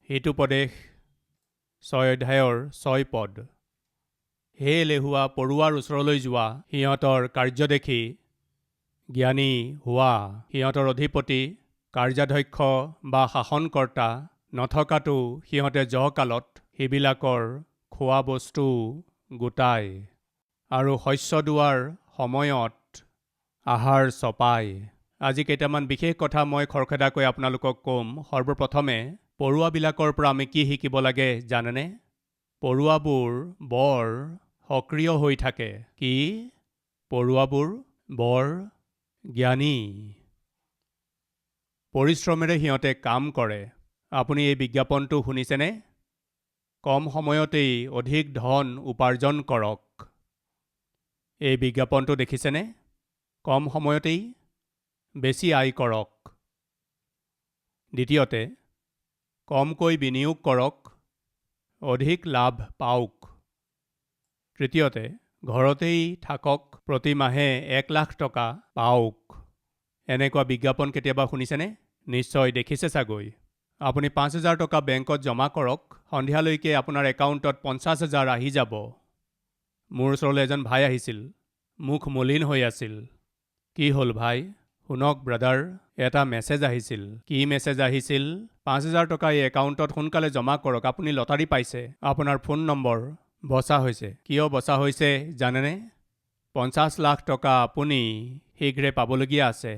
হিতোপদেশ 6 অধ্যায়ৰ 6 পদ। হে এলেহুৱা পৰুৱাৰ ওচৰলৈ যোৱা, সিহঁতৰ কাৰ্য দেখি জ্ঞানী হোৱা। সিহঁতৰ অধিপতি, কাৰ্যাধ্যক্ষ বা শাসনকৰ্তা নথকাতো সিহঁতে জহকালত সিবিলাকৰ খোৱা বস্তু গোটায় আৰু শস্য দোৱাৰ সময়ত আহাৰ চপায়। আজি কেইটামান বিশেষ কথা মই খৰখেদাকৈ আপোনালোকক ক'ম। সৰ্বপ্ৰথমে পৰুৱাবিলাকৰ পৰা আমি কি শিকিব লাগে জানেনে? পৰুৱাবোৰ বৰ সক্ৰিয় হৈ থাকে। কি? পৰুৱাবোৰ বৰ জ্ঞানী। পৰিশ্ৰমেৰে সিহঁতে কাম কৰে। আপুনি এই বিজ্ঞাপনটো শুনিছেনে? কম সময়তেই অধিক ধন উপাৰ্জন কৰক। এই বিজ্ঞাপনটো দেখিছেনে? কম সময়তেই বেছি আয় কৰক। দ্বিতীয়তে, কমকৈ বিনিয়োগ কৰক, অধিক লাভ পাওক। তৃতীয়তে, ঘৰতেই থাকক, প্ৰতি মাহে 1 লাখ টকা পাওক। এনেকুৱা বিজ্ঞাপন কেতিয়াবা শুনিছেনে? নিশ্চয় দেখিছে চাগৈ। আপুনি 5,000 টকা বেংকত জমা কৰক, সন্ধিয়ালৈকে আপোনাৰ একাউণ্টত 50,000 আহি যাব। মোৰ ওচৰলৈ এজন ভাই আহিছিল। মুখ মলিন হৈ আছিল। কি হ'ল ভাই? শুনক ব্ৰাদাৰ, এটা মেছেজ আহিছিল। কি মেছেজ আহিছিল? 5,000 টকা এই একাউণ্টত সোনকালে জমা কৰক, আপুনি লটাৰী পাইছে। আপোনাৰ ফোন নম্বৰ বচা হৈছে। কিয় বচা হৈছে জানেনে? 50 লাখ টকা আপুনি শীঘ্ৰে পাবলগীয়া আছে।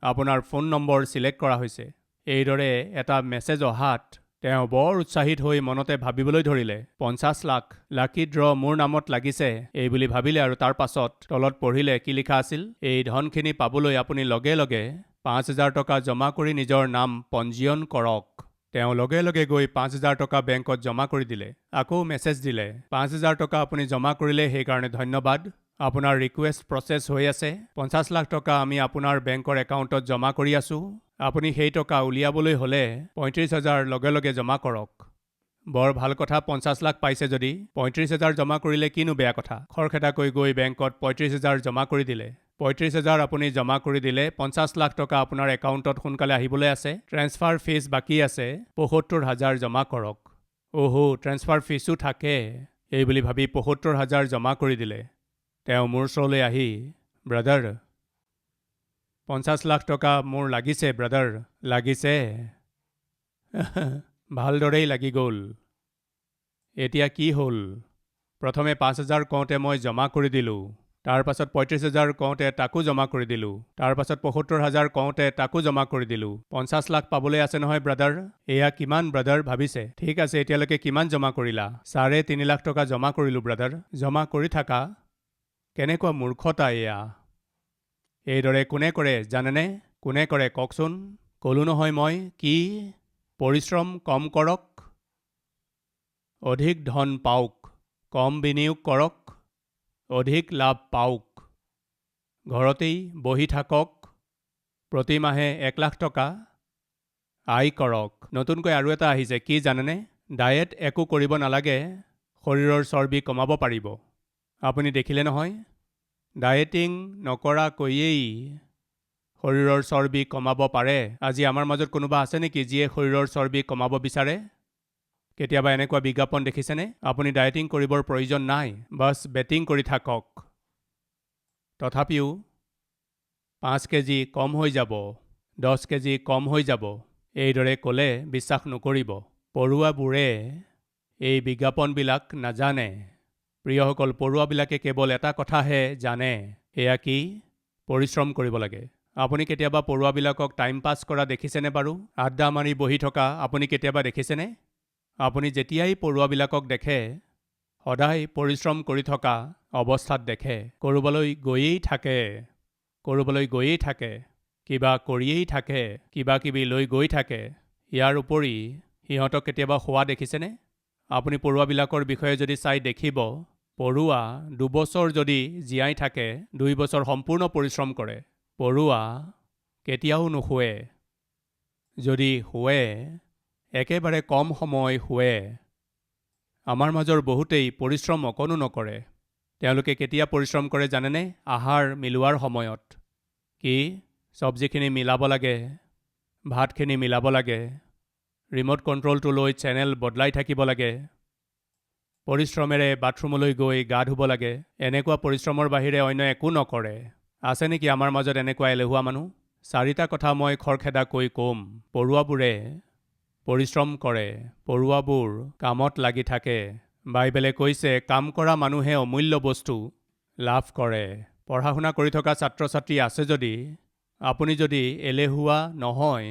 আপোনাৰ ফোন নম্বৰ ছিলেক্ট কৰা হৈছে। এইদৰে এটা মেছেজ অহাত তেওঁ বৰ উৎসাহিত হৈ মনতে ভাবিবলৈ ধৰিলে, 50 লাখ, লাকি ড্ৰ মোৰ নামত লাগিছে এই বুলি ভাবিলে আৰু তাৰ পাছত তলত পঢ়িলে কি লিখা আছিল? এই ধনখিনি পাবলৈ আপুনি লগে লগে 5,000 টকা জমা কৰি নিজৰ নাম পঞ্জীয়ন কৰক। তেওঁ লগে লগে গৈ 5,000 টকা বেংকত জমা কৰি দিলে। আকৌ মেছেজ দিলে, 5,000 টকা আপুনি জমা কৰিলে সেইকাৰণে ধন্যবাদ। আপোনাৰ ৰিকুৱেষ্ট প্ৰচেছ হৈ আছে। 50 লাখ টকা আমি আপোনাৰ বেংকৰ একাউণ্টত জমা কৰি আছোঁ। আপুনি সেই টকা উলিয়াবলৈ হ'লে 35,000 লগে লগে জমা কৰক। বৰ ভাল কথা, 50 লাখ পাইছে যদি 35,000 জমা কৰিলে কিনো বেয়া কথা। খৰখেদাকৈ গৈ বেংকত 35,000 জমা কৰি দিলে। 35,000 আপুনি জমা কৰি দিলে। 50 লাখ টকা আপোনাৰ একাউণ্টত সোনকালে আহিবলৈ আছে। ট্ৰেন্সফাৰ ফিজ বাকী আছে, 75,000 জমা কৰক। অহো, ট্ৰেন্সফাৰ ফিজো থাকে। এই বুলি ভাবি 75,000 জমা কৰি দিলে। তেওঁ মোৰ ওচৰলৈ আহি, ব্ৰাদাৰ, 50 লাখ টকা মোৰ লাগিছে ব্ৰাদাৰ, লাগিছে। ভালদৰেই লাগি গ'ল। এতিয়া কি হ'ল? প্ৰথমে 5,000 কওঁতে মই জমা কৰি দিলোঁ। তাৰ পাছত 35,000 কওঁতে তাকো জমা কৰি দিলোঁ। তাৰ পাছত 75,000 কওঁতে তাকো জমা কৰি দিলোঁ। 50 লাখ পাবলৈ আছে নহয় ব্ৰাদাৰ। এয়া কিমান ব্ৰাদাৰ ভাবিছে? ঠিক আছে, এতিয়ালৈকে কিমান জমা কৰিলা? 3.5 লাখ টকা জমা কৰিলোঁ ব্ৰাদাৰ। জমা কৰি থাকা। কেনেকুৱা মূৰ্খতা এয়া। এইদৰে কোনে কৰে জানেনে? কোনে কৰে কওকচোন? ক'লোঁ নহয় মই। কি? পৰিশ্ৰম কম কৰক, অধিক ধন পাওক। কম বিনিয়োগ কৰক, অধিক লাভ পাওক। ঘৰতেই বহি থাকক, প্ৰতি মাহে 1 লাখ টকা আয় কৰক। নতুনকৈ আৰু এটা আহিছে, কি জানেনে? ডায়েট একো কৰিব নালাগে, শৰীৰৰ চৰ্বি কমাব পাৰিব। আপুনি দেখিলে নহয়, ডায়েটিং নকৰাকৈয়েই শৰীৰৰ চৰ্বি কমাব পাৰে। আজি আমাৰ মাজত কোনোবা আছে নেকি যিয়ে শৰীৰৰ চৰ্বি কমাব বিচাৰে? কেতিয়াবা এনেকুৱা বিজ্ঞাপন দেখিছেনে? আপুনি ডায়েটিং কৰিবৰ প্ৰয়োজন নাই, বাছ বেটিং কৰি থাকক। তথাপিও 5 কেজি কম হৈ যাব, 10 কেজি কম হৈ যাব। এইদৰে ক'লে বিশ্বাস নকৰিব। পৰুৱাবোৰে এই বিজ্ঞাপনবিলাক নাজানে। প্ৰিয়সকল, পৰুৱাবিলাকে কেৱল এটা কথাহে জানে। এয়া কি? পৰিশ্ৰম কৰিব লাগে। আপুনি কেতিয়াবা পৰুৱাবিলাকক টাইম পাছ কৰা দেখিছেনে বাৰু? আড্ডা মাৰি বহি থকা আপুনি কেতিয়াবা দেখিছেনে? আপুনি যেতিয়াই পৰুৱাবিলাকক দেখে, সদায় পৰিশ্ৰম কৰি থকা অৱস্থাত দেখে। ক'ৰবালৈ গৈয়েই থাকে, ক'ৰবালৈ গৈয়েই থাকে, কিবা কৰিয়েই থাকে, কিবা কিবি লৈ গৈ থাকে। ইয়াৰ উপৰি সিহঁতক কেতিয়াবা শোৱা দেখিছেনে? আপুনি পৰুৱাবিলাকৰ বিষয়ে যদি চাই দেখিব, পৰুৱা 2 বছৰ যদি জীয়াই থাকে, 2 বছৰ সম্পূৰ্ণ পৰিশ্ৰম কৰে। পৰুৱা কেতিয়াও নুশুৱে। যদি শুৱে, একেবাৰে কম সময় শুৱে। আমাৰ মাজৰ বহুতেই পৰিশ্ৰম অকণো নকৰে। তেওঁলোকে কেতিয়া পৰিশ্ৰম কৰে জানেনে? আহাৰ মিলোৱাৰ সময়ত। কি? চব্জিখিনি মিলাব লাগে, ভাতখিনি মিলাব লাগে, ৰিম'ট কণ্ট্ৰলটো লৈ চেনেল বদলাই থাকিব লাগে, পৰিশ্ৰমেৰে বাথৰুমলৈ গৈ গা ধুব লাগে, এনেকুৱা পৰিশ্ৰমৰ বাহিৰে অন্য একো নকৰে। আছে নেকি আমাৰ মাজত এনেকুৱা এলেহুৱা মানুহ? 4টা কথা মই খৰখেদাকৈ ক'ম। পঢ়ুৱাবোৰে পৰিশ্ৰম কৰে, পঢ়ুৱাবোৰ কামত লাগি থাকে। বাইবেলে কৈছে কাম কৰা মানুহে অমূল্য বস্তু লাভ কৰে। পঢ়া শুনা কৰি থকা ছাত্ৰ ছাত্ৰী আছে যদি, আপুনি যদি এলেহুৱা নহয়,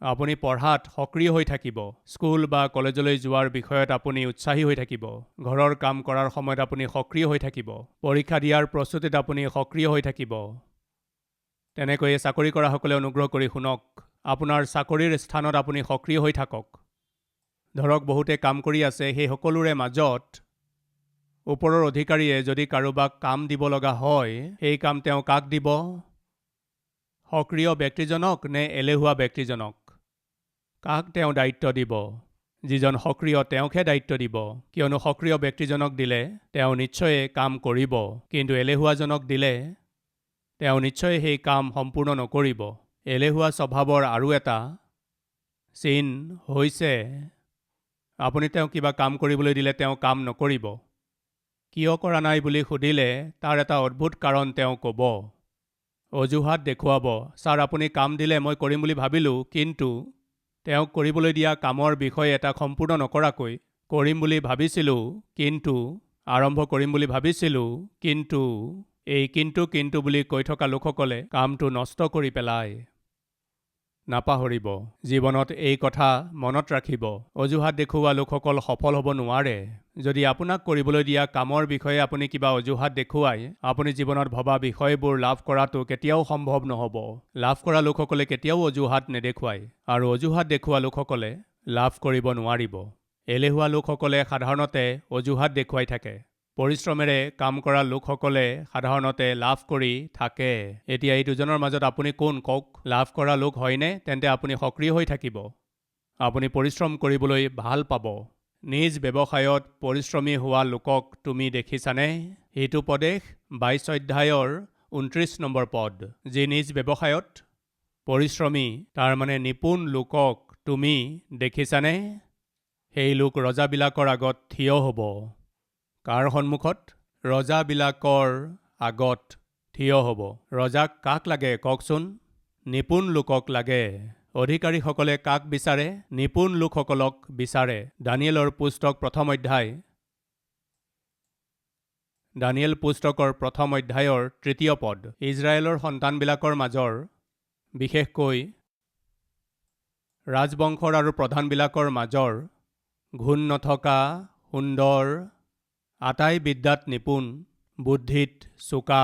আপুনি পঢ়াত সক্ৰিয় হৈ থাকিব, স্কুল বা কলেজলৈ যোৱাৰ বিষয়ত আপুনি উৎসাহী হৈ থাকিব, ঘৰৰ কাম কৰাৰ সময়ত আপুনি সক্ৰিয় হৈ থাকিব, পৰীক্ষা দিয়াৰ প্ৰস্তুতিত আপুনি সক্ৰিয় হৈ থাকিব। তেনেকৈয়ে চাকৰি কৰাসকলে অনুগ্ৰহ কৰি শুনক, আপোনাৰ চাকৰিৰ স্থানত আপুনি সক্ৰিয় হৈ থাকক। ধৰক বহুতে কাম কৰি আছে, সেই সকলোৰে মাজত ওপৰৰ অধিকাৰীয়ে যদি কাৰোবাক কাম দিব লগা হয়, সেই কাম তেওঁ কাক দিব? সক্ৰিয় ব্যক্তিজনক নে এলেহুৱা ব্যক্তিজনক? কাক তেওঁ দায়িত্ব দিব? যিজন সক্ৰিয় তেওঁকহে দায়িত্ব দিব, কিয়নো সক্ৰিয় ব্যক্তিজনক দিলে তেওঁ নিশ্চয় কাম কৰিব, কিন্তু এলেহুৱাজনক দিলে তেওঁ নিশ্চয় সেই কাম সম্পূৰ্ণ নকৰিব। এলেহুৱা স্বভাৱৰ আৰু এটা চিন হৈছে আপুনি তেওঁক কিবা কাম কৰিবলৈ দিলে তেওঁ কাম নকৰিব। কিয় কৰা নাই বুলি সুধিলে তাৰ এটা অদ্ভুত কাৰণ তেওঁ ক'ব। অজুহাত দেখুৱাব, ছাৰ আপুনি কাম দিলে মই কৰিম বুলি ভাবিলোঁ, কিন্তু তেওঁক কৰিবলৈ দিয়া কামৰ বিষয়ে এটা সম্পূৰ্ণ নকৰাকৈ কৰিম বুলি ভাবিছিলোঁ, কিন্তু আৰম্ভ কৰিম বুলি ভাবিছিলোঁ, কিন্তু এই কিন্তু বুলি কৈ থকা লোকসকলে কামটো নষ্ট কৰি পেলায়। নাপাহৰিব, জীৱনত এই কথা মনত ৰাখিব, অজুহাত দেখুওৱা লোকসকল সফল হ'ব নোৱাৰে। যদি আপোনাক কৰিবলৈ দিয়া কামৰ বিষয়ে আপুনি কিবা অজুহাত দেখুৱাই, আপুনি জীৱনত ভবা বিষয়বোৰ লাভ কৰাটো কেতিয়াও সম্ভৱ নহ'ব। লাভ কৰা লোকসকলে কেতিয়াও অজুহাত নেদেখুৱায়, আৰু অজুহাত দেখুওৱা লোকসকলে লাভ কৰিব নোৱাৰিব। এলেহুৱা লোকসকলে সাধাৰণতে অজুহাত দেখুৱাই থাকে। পৰিশ্ৰমেৰে কাম কৰা লোকসকলে সাধাৰণতে লাভ কৰি থাকে। এতিয়া এই দুজনৰ মাজত আপুনি কোন কওক? লাভ কৰা লোক হয়নে? তেন্তে আপুনি সক্ৰিয় হৈ থাকিব, আপুনি পৰিশ্ৰম কৰিবলৈ ভাল পাব। নিজ ব্যৱসায়ত পৰিশ্ৰমী হোৱা লোকক তুমি দেখিছানে? হিতোপদেশ 22 অধ্যায়ৰ 29 নম্বৰ পদ। যি নিজ ব্যৱসায়ত পৰিশ্ৰমী, তাৰ মানে নিপুণ লোকক তুমি দেখিছানে? সেই লোক ৰজাবিলাকৰ আগত থিয় হ'ব। কাৰ সন্মুখত? ৰজাবিলাকৰ আগত থিয় হ'ব। ৰজাক কাক লাগে কওকচোন? নিপুণ লোকক লাগে। অধিকাৰীসকলে কাক বিচাৰে? নিপুণ লোকসকলক বিচাৰে। দানিয়েলৰ পুস্তক 1ম অধ্যায়, দানিয়েল পুস্তকৰ 1ম অধ্যায়ৰ 3য় পদ। ইজৰাইলৰ সন্তানবিলাকৰ মাজৰ, বিশেষকৈ ৰাজবংশৰ আৰু প্ৰধানবিলাকৰ মাজৰ, ঘূণ নথকা, সুন্দৰ, আটাই বিদ্যাত নিপুণ, বুদ্ধিত চোকা,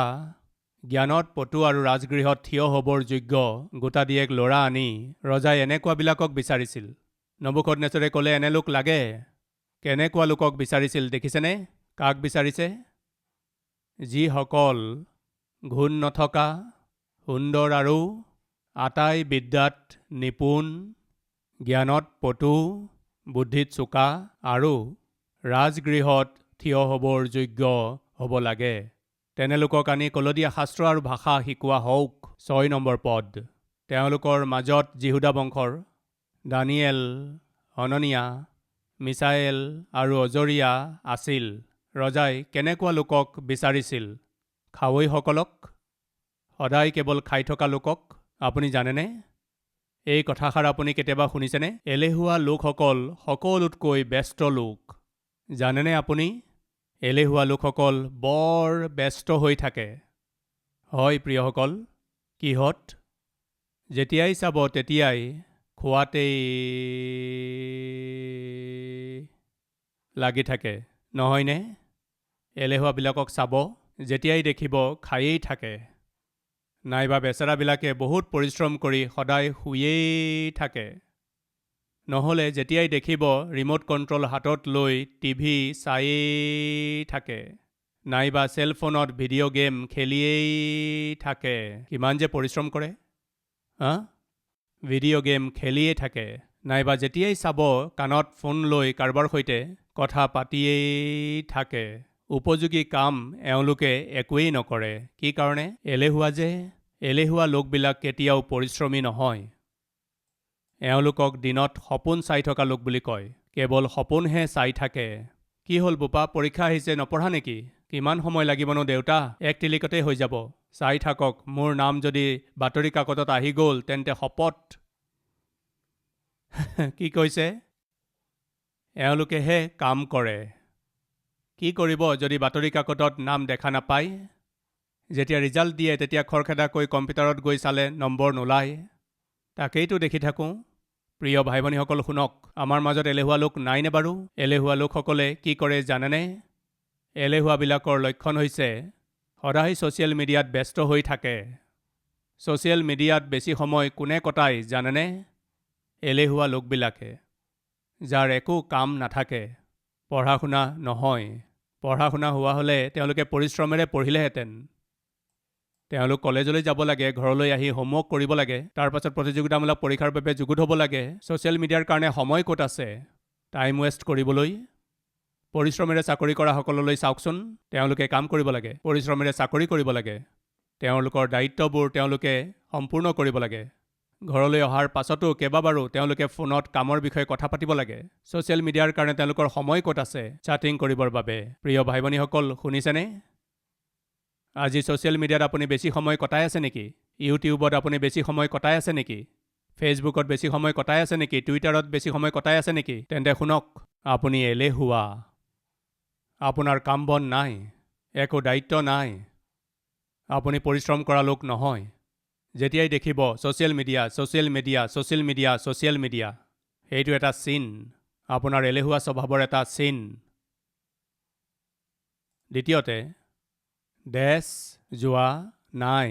জ্ঞানত পটু আৰু ৰাজগৃহত থিয় হ'বৰ যোগ্য গোটাদিয়েক ল'ৰা আনি ৰজাই এনেকুৱাবিলাকক বিচাৰিছিল। নবুকদনেছৰে ক'লে এনে লোক লাগে। কেনেকুৱা লোকক বিচাৰিছিল দেখিছেনে? কাক বিচাৰিছে? যিসকল ঘূণ নথকা, সুন্দৰ আৰু আটাই বিদ্যাত নিপুণ, জ্ঞানত পটু, বুদ্ধিত চোকা আৰু ৰাজগৃহত থিয় হ'বৰ যোগ্য হ'ব লাগে। তেনে লোকক আনি কলদীয়া শাস্ত্ৰ আৰু ভাষা শিকোৱা হওক। 6 নম্বৰ পদ। তেওঁলোকৰ মাজত জিহুদা বংশৰ দানিয়েল, হননিয়া, মিছায়েল আৰু অজৰিয়া আছিল। ৰজাই কেনেকুৱা লোকক বিচাৰিছিল? খাৱৈসকলক, সদায় কেৱল খাই থকা লোকক। আপুনি জানেনে? এই কথাষাৰ আপুনি কেতিয়াবা শুনিছেনে? এলেহুৱা লোকসকল সকলোতকৈ ব্যস্ত লোক। জানেনে আপুনি? এলেহুৱা লোকসকল বৰ ব্যস্ত হৈ থাকে। হয় প্ৰিয়সকল, কিহত? যেতিয়াই চাব তেতিয়াই খোৱাতেই লাগি থাকে, নহয়নে? এলেহুৱাবিলাকক চাব, যেতিয়াই দেখিব খায়েই থাকে। নাইবা বেচেৰাবিলাকে বহুত পৰিশ্ৰম কৰি সদায় শুয়েই থাকে। নহ'লে যেতিয়াই দেখিব ৰিম'ট কণ্ট্ৰল হাতত লৈ টিভি চায়েই থাকে, নাইবা চেলফোনত ভিডিঅ' গেম খেলিয়েই থাকে। কিমান যে পৰিশ্ৰম কৰে, ভিডিঅ' গেম খেলিয়েই থাকে। নাইবা যেতিয়াই চাব কাণত ফোন লৈ কাৰোবাৰ সৈতে কথা পাতিয়েই থাকে। উপযোগী কাম এওঁলোকে একোৱেই নকৰে। কি কাৰণে? এলেহুৱা যে। এলেহুৱা লোকবিলাক কেতিয়াও পৰিশ্ৰমী নহয়। এওঁলোকক দিনত সপোন চাই থকা লোক বুলি কয়। কেৱল সপোনহে চাই থাকে। কি হ'ল বোপা, পৰীক্ষা আহিছে, নপঢ়া নেকি? কিমান সময় লাগিবনো দেউতা? এক টিলিকতেই হৈ যাব। চাই থাকক, মোৰ নাম যদি বাতৰি কাকতত আহি গ'ল তেন্তে শপত। কি কৈছে? এওঁলোকেহে কাম কৰে। কি কৰিব যদি বাতৰি কাকতত নাম দেখা নাপায়? যেতিয়া ৰিজাল্ট দিয়ে তেতিয়া খৰখেদাকৈ কম্পিউটাৰত গৈ চালে নম্বৰ নোলায়। তাকেইতো দেখি থাকোঁ। প্ৰিয় ভাই ভনীসকল শুনক, আমাৰ মাজত এলেহুৱা লোক নাইনে বাৰু? এলেহুৱা লোকসকলে কি কৰে জানেনে? এলেহুৱাবিলাকৰ লক্ষণ হৈছে সদায় ছ'চিয়েল মিডিয়াত ব্যস্ত হৈ থাকে। ছ'চিয়েল মিডিয়াত বেছি সময় কোনে কটায় জানেনে? এলেহুৱা লোকবিলাকে, যাৰ একো কাম নাথাকে। পঢ়া শুনা নহয়। পঢ়া শুনা হোৱা হ'লে তেওঁলোকে পৰিশ্ৰমেৰে পঢ়িলেহেঁতেন। তেওঁলোক কলেজলৈ যাব লাগে, ঘৰলৈ আহি হোমৱৰ্ক কৰিব লাগে, তাৰ পাছত প্ৰতিযোগিতামূলক পৰীক্ষাৰ বাবে যুগুত হ'ব লাগে। ছ'চিয়েল মিডিয়াৰ কাৰণে সময় ক'ত আছে টাইম ৱেষ্ট কৰিবলৈ? পৰিশ্ৰমেৰে চাকৰি কৰা সকললৈ চাওকচোন, তেওঁলোকে কাম কৰিব লাগে, পৰিশ্ৰমেৰে চাকৰি কৰিব লাগে। তেওঁলোকৰ দায়িত্ববোৰ তেওঁলোকে সম্পূৰ্ণ কৰিব লাগে। ঘৰলৈ অহাৰ পাছতো কেইবাবাৰো তেওঁলোকে ফোনত কামৰ বিষয়ে কথা পাতিব লাগে। ছ'চিয়েল মিডিয়াৰ কাৰণে তেওঁলোকৰ সময় ক'ত আছে চাটিং কৰিবৰ বাবে? প্ৰিয় ভাই ভনীসকল শুনিছেনে? আজি ছ'চিয়েল মিডিয়াত আপুনি বেছি সময় কটাই আছে নেকি? ইউটিউবত আপুনি বেছি সময় কটাই আছে নেকি? ফেচবুকত বেছি সময় কটাই আছে নেকি? টুইটাৰত বেছি সময় কটাই আছে নেকি? তেন্তে শুনক, আপুনি এলেহুৱা। আপোনাৰ কাম বন নাই, একো দায়িত্ব নাই। আপুনি পৰিশ্ৰম কৰা লোক নহয়। যেতিয়াই দেখিব social media, social media, social media, social media, সেইটো এটা চিন, আপোনাৰ এলেহুৱা স্বভাৱৰ এটা চিন। দ্বিতীয়তে, দেশ যোৱা নাই।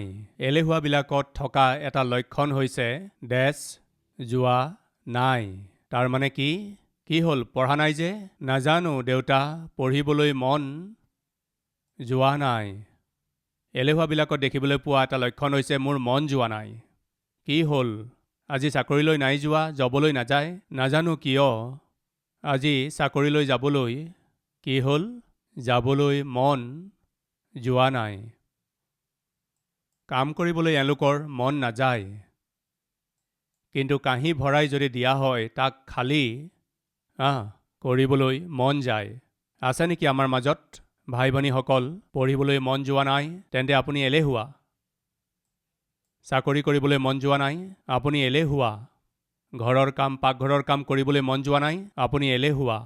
এলেহুৱাবিলাকত থকা এটা লক্ষণ হৈছে দেশ যোৱা নাই। তাৰ মানে কি? কি হ'ল, পঢ়া নাই যে? নাজানো দেউতা, পঢ়িবলৈ মন যোৱা নাই। এলেহুৱাবিলাকত দেখিবলৈ পোৱা এটা লক্ষণ হৈছে মোৰ মন যোৱা নাই। কি হ'ল, আজি চাকৰিলৈ নাই যোৱা, জবলৈ নাযায়? নাজানো কিয় আজি চাকৰিলৈ যাবলৈ কি হ'ল, যাবলৈ মন যোৱা নাই। কাম কৰিবলৈ এওঁলোকৰ মন নাযায়। কিন্তু কাঁহী ভৰাই যদি দিয়া হয় তাক খালী কৰিবলৈ মন যায়। আছে নেকি আমাৰ মাজত ভাই ভনীসকল পঢ়িবলৈ মন যোৱা নাই? তেন্তে আপুনি এলেহুৱা। চাকৰি কৰিবলৈ মন যোৱা নাই? আপুনি এলেহুৱা। ঘৰৰ কাম, পাকঘৰৰ কাম কৰিবলৈ মন যোৱা নাই? আপুনি এলেহুৱা।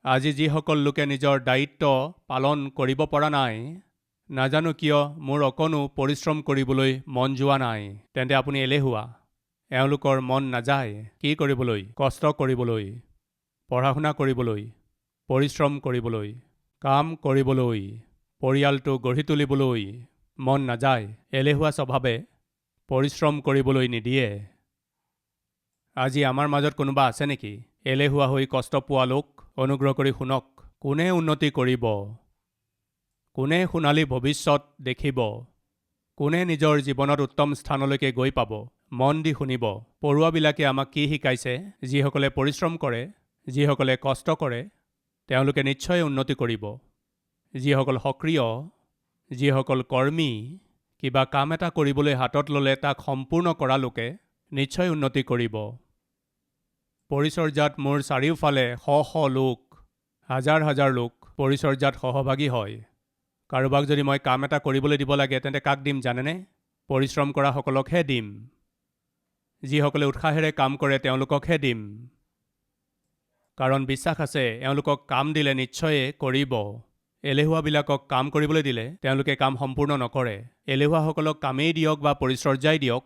আজি যিসকল লোকে নিজৰ দায়িত্ব পালন কৰিব পৰা নাই, নাজানো কিয় মোৰ অকণো পৰিশ্ৰম কৰিবলৈ মন যোৱা নাই, তেন্তে আপুনি এলেহুৱা। এওঁলোকৰ মন নাযায় কি কৰিবলৈ? কষ্ট কৰিবলৈ, পঢ়া শুনা কৰিবলৈ, পৰিশ্ৰম কৰিবলৈ, কাম কৰিবলৈ, পৰিয়ালটো গঢ়ি তুলিবলৈ মন নাযায়। এলেহুৱা স্বভাৱে পৰিশ্ৰম কৰিবলৈ নিদিয়ে। আজি আমাৰ মাজত কোনোবা আছে নেকি এলেহুৱা হৈ কষ্ট পোৱা লোক? অনুগ্ৰহ কৰি শুনক, কোনে উন্নতি কৰিব? কোনে সোণালী ভৱিষ্যত দেখিব? কোনে নিজৰ জীৱনত উত্তম স্থানলৈকে গৈ পাব? মন দি শুনিব। পঢ়ুৱাবিলাকে আমাক কি শিকাইছে? যিসকলে পৰিশ্ৰম কৰে, যিসকলে কষ্ট কৰে, তেওঁলোকে নিশ্চয় উন্নতি কৰিব। যিসকল সক্ৰিয়, যিসকল কৰ্মী, কিবা কাম এটা কৰিবলৈ হাতত ল'লে তাক সম্পূৰ্ণ কৰা লোকে নিশ্চয় উন্নতি কৰিব। পৰিচৰ্যাত মোৰ চাৰিওফালে শ শ লোক, হাজাৰ হাজাৰ লোক পৰিচৰ্যাত সহভাগী হয়। কাৰোবাক যদি মই কাম এটা কৰিবলৈ দিব লাগে তেন্তে কাক দিম জানেনে? পৰিশ্ৰম কৰা সকলকহে দিম। যিসকলে উৎসাহেৰে কাম কৰে তেওঁলোককহে দিম। কাৰণ বিশ্বাস আছে এওঁলোকক কাম দিলে নিশ্চয় কৰিব। এলেহুৱাবিলাকক কাম কৰিবলৈ দিলে তেওঁলোকে কাম সম্পূৰ্ণ নকৰে। এলেহুৱাসকলক কামেই দিয়ক বা পৰিচৰ্যাই দিয়ক,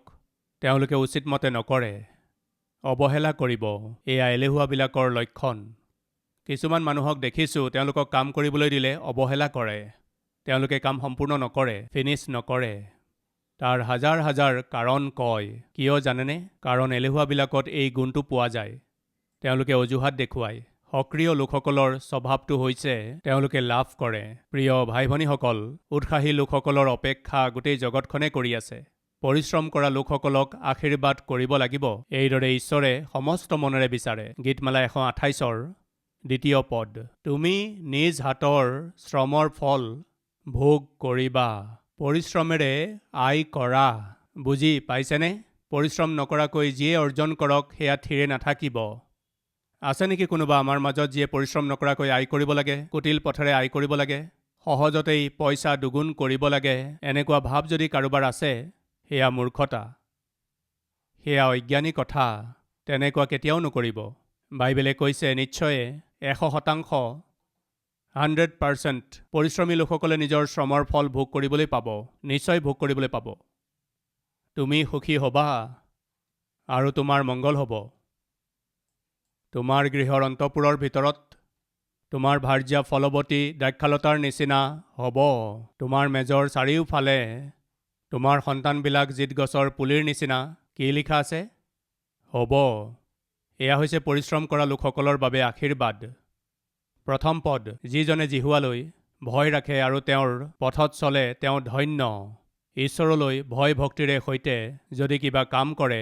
তেওঁলোকে উচিত মতে নকৰে, অৱহেলা কৰিব। এয়া এলেহুৱাবিলাকৰ লক্ষণ। কিছুমান মানুহক দেখিছোঁ তেওঁলোকক কাম কৰিবলৈ দিলে অৱহেলা কৰে। তেওঁলোকে কাম সম্পূৰ্ণ নকৰে, ফিনিছ নকৰে। তাৰ হাজাৰ হাজাৰ কাৰণ কয়। কিয় জানেনে? কাৰণ এলেহুৱাবিলাকত এই গুণটো পোৱা যায়। তেওঁলোকে অজুহাত দেখুৱায়। সক্ৰিয় লোকসকলৰ স্বভাৱটো হৈছে তেওঁলোকে লাভ কৰে। প্ৰিয় ভাই ভনীসকল, উৎসাহী লোকসকলৰ অপেক্ষা গোটেই জগতখনে কৰি আছে। পৰিশ্ৰম কৰা লোকসকলক আশীৰ্বাদ কৰিব লাগিব। এইদৰে ঈশ্বৰে সমস্ত মনেৰে বিচাৰে। গীতমালা 128ৰ 2 পদ। তুমি নিজ হাতৰ শ্ৰমৰ ফল ভোগ কৰিবা, পৰিশ্ৰমেৰে আয় কৰা। বুজি পাইছেনে? পৰিশ্ৰম নকৰাকৈ যিয়ে অৰ্জন কৰক সেয়া থিৰে নাথাকিব। আছে নেকি কোনোবা আমাৰ মাজত যিয়ে পৰিশ্ৰম নকৰাকৈ আয় কৰিব লাগে, কুটিল পথেৰে আয় কৰিব লাগে, সহজতেই পইচা দুগুণ কৰিব লাগে, এনেকুৱা ভাৱ যদি কাৰোবাৰ আছে, সেয়া মূৰ্খতা, সেয়া অজ্ঞানী কথা। তেনেকুৱা কেতিয়াও নকৰিব। বাইবেলে কৈছে নিশ্চয়ে 100% 100% পৰিশ্ৰমী লোকসকলে নিজৰ শ্ৰমৰ ফল ভোগ কৰিবলৈ পাব, নিশ্চয় ভোগ কৰিবলৈ পাব। তুমি সুখী হ'বা আৰু তোমাৰ মংগল হ'ব। তোমাৰ গৃহৰ অন্তঃপুৰৰ ভিতৰত তোমাৰ ভাৰ্যা ফলৱতী দ্ৰাক্ষালতাৰ নিচিনা হ'ব। তোমাৰ মেজৰ চাৰিওফালে তোমাৰ সন্তানবিলাক জিত গছৰ পুলিৰ নিচিনা। কি লিখা আছে? হ'ব। এয়া হৈছে পৰিশ্ৰম কৰা লোকসকলৰ বাবে আশীৰ্বাদ। প্ৰথম পদ, যিজনে জিহুৱালৈ ভয় ৰাখে আৰু তেওঁৰ পথত চলে তেওঁ ধন্য। ঈশ্বৰলৈ ভয় ভক্তিৰে সৈতে যদি কিবা কাম কৰে,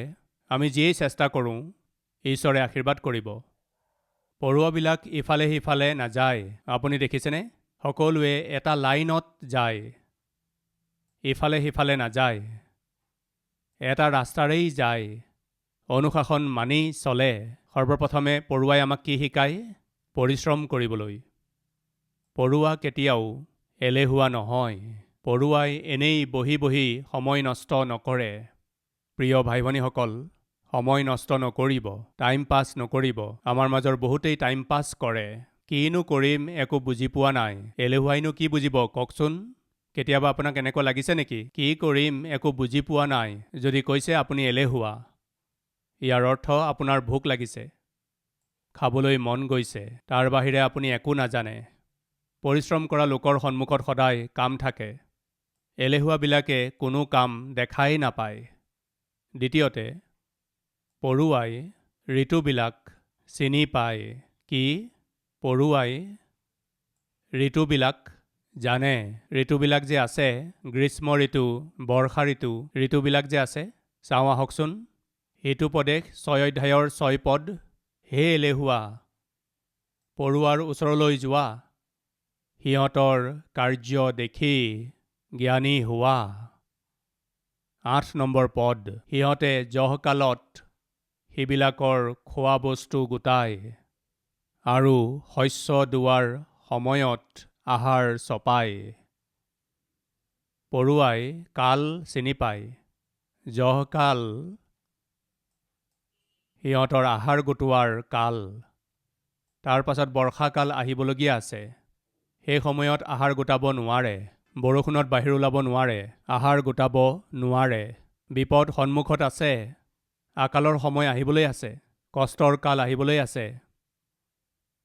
আমি যিয়েই চেষ্টা কৰোঁ, ঈশ্বৰে আশীৰ্বাদ কৰিব। পৰুৱাবিলাক ইফালে সিফালে নাযায়। আপুনি দেখিছেনে? সকলোৱে এটা লাইনত যায়, ইফালে সিফালে নাযায়, এটা ৰাস্তাৰেই যায়, অনুশাসন মানি চলে। সৰ্বপ্ৰথমে পৰুৱাই আমাক কি শিকায়? পৰিশ্ৰম কৰিবলৈ। পৰুৱা কেতিয়াও এলেহুৱা নহয়। পৰুৱাই এনেই বহি বহি সময় নষ্ট নকৰে। প্ৰিয় ভাই ভনীসকল, সময় নষ্ট নকৰিব, টাইম পাছ নকৰিব। আমাৰ মাজৰ বহুতেই টাইম পাছ কৰে। কিনো কৰিম একো বুজি পোৱা নাই। এলেহুৱাইনো কি বুজিব কওকচোন? কেতিয়াবা আপোনাক এনেকুৱা লাগিছে নেকি? কি কৰিম একো বুজি পোৱা নাই যদি কৈছে আপুনি এলেহুৱা, ইয়াৰ অৰ্থ আপোনাৰ ভোক লাগিছে, খাবলৈ মন গৈছে, তাৰ বাহিৰে আপুনি একো নাজানে। পৰিশ্ৰম কৰা লোকৰ সন্মুখত সদায় কাম থাকে। এলেহুৱাবিলাকে কোনো কাম দেখাই নাপায়। দ্বিতীয়তে, পৰুৱাই ঋতুবিলাক চিনি পায়। কি? পৰুৱাই ঋতুবিলাক জানে। ঋতুবিলাক যে আছে, গ্ৰীষ্ম ঋতু, বৰ্ষা ঋতু, ঋতুবিলাক যে আছে, চাওঁ আহকচোন। হিতোপদেশ 6 অধ্যায়ৰ 6 পদ। হে এলেহুৱা, পৰুৱাৰ ওচৰলৈ যোৱা, সিহঁতৰ কাৰ্য দেখি জ্ঞানী হোৱা। 8 নম্বৰ পদ। সিহঁতে জহকালত সিবিলাকৰ খোৱা বস্তু গোটায় আৰু শস্য দোৱাৰ সময়ত আহাৰ চপায়। পৰুৱাই কাল চিনি পায়। জহকাল সিহঁতৰ আহাৰ গোটোৱাৰ কাল। তাৰ পাছত বৰ্ষাকাল আহিবলগীয়া আছে। সেই সময়ত আহাৰ গোটাব নোৱাৰে, বৰষুণত বাহিৰ ওলাব নোৱাৰে, আহাৰ গোটাব নোৱাৰে। বিপদ সন্মুখত আছে, আকালৰ সময় আহিবলৈ আছে, কষ্টৰ কাল আহিবলৈ আছে।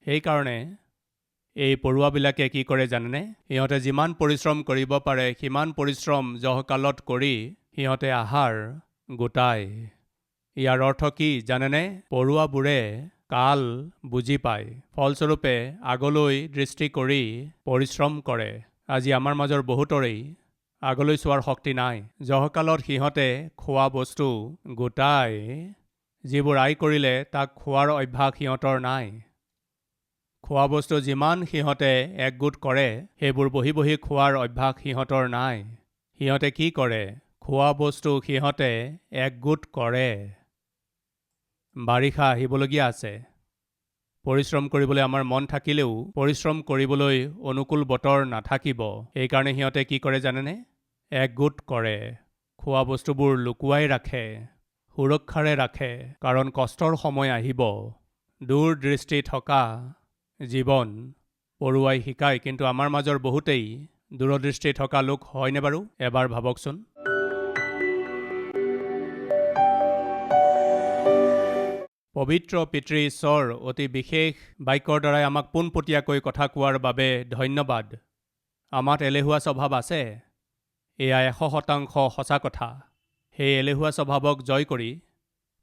সেইকাৰণে এই পৰুৱাবিলাকে কি কৰে জানেনে? সিহঁতে যিমান পৰিশ্ৰম কৰিব পাৰে সিমান পৰিশ্ৰম জহকালত কৰি সিহঁতে আহাৰ গোটায়। ইয়াৰ অৰ্থ কি জানেনে? পৰুৱাবোৰে কাল বুজি পায়, ফলস্বৰূপে আগলৈ দৃষ্টি কৰি পৰিশ্ৰম কৰে। আজি আমাৰ মাজৰ বহুতৰেই আগলৈ চোৱাৰ শক্তি নাই। জহকালত সিহঁতে খোৱা বস্তু গোটাই, যিবোৰ আয় কৰিলে তাক খোৱাৰ অভ্যাস সিহঁতৰ নাই। খোৱা বস্তু যিমান সিহঁতে একগোট কৰে, সেইবোৰ বহি বহি খোৱাৰ অভ্যাস সিহঁতৰ নাই। সিহঁতে কি কৰে? খোৱা বস্তু সিহঁতে একগোট কৰে। বাৰিষা আহিবলগীয়া আছে। পৰিশ্ৰম কৰিবলৈ আমাৰ মন থাকিলেও পৰিশ্ৰম কৰিবলৈ অনুকূল বতৰ নাথাকিব। সেইকাৰণে সিহঁতে কি কৰে জানেনে? একগোট কৰে। খোৱা বস্তুবোৰ লুকুৱাই ৰাখে, সুৰক্ষাৰে ৰাখে, কাৰণ কষ্টৰ সময় আহিব। দূৰদৃষ্টি থকা জীৱন পৰুৱাই শিকায়, কিন্তু আমাৰ মাজৰ বহুতেই দূৰদৃষ্টি থকা লোক হয়নে বাৰু? এবাৰ ভাবকচোন। পবিত্ৰ পিতৃ ঈশ্বৰ অতি বিশেষ বাক্যৰ দ্বাৰাই আমাক পোনপটীয়াকৈ কথা কোৱাৰ বাবে ধন্যবাদ। আমাত এলেহুৱা স্বভাৱ আছে, এয়া 100% সঁচা কথা। সেই এলেহুৱা স্বভাৱক জয় কৰি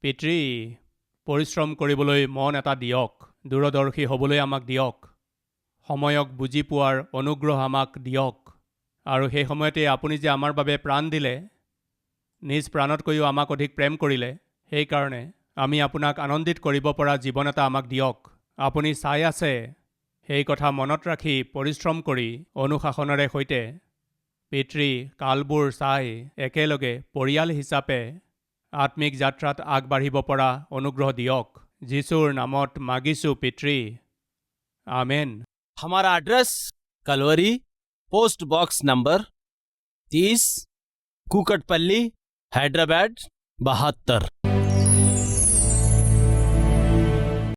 পিতৃ পৰিশ্ৰম কৰিবলৈ মন এটা দিয়ক, দূৰদৰ্শী হ'বলৈ আমাক দিয়ক, সময়ক বুজি পোৱাৰ অনুগ্ৰহ আমাক দিয়ক। আৰু সেই সময়তে আপুনি যে আমাৰ বাবে প্ৰাণ দিলে, নিজ প্ৰাণতকৈও আমাক অধিক প্ৰেম কৰিলে, সেইকাৰণে আমি আপোনাক আনন্দিত কৰিব পৰা জীৱন এটা আমাক দিয়ক। আপুনি চাই আছে, সেই কথা মনত ৰাখি পৰিশ্ৰম কৰি অনুশাসনেৰে সৈতে পিতৃ কালবোৰ চাই একেলগে পৰিয়াল হিচাপে আত্মিক যাত্ৰাত আগবাঢ়িব পৰা অনুগ্ৰহ দিয়ক। যীশুৰ নামত মাগিছোঁ পিতৃ, আমেন। हमारा address Calvary, post box number 30, Kukatpally, Hyderabad 72।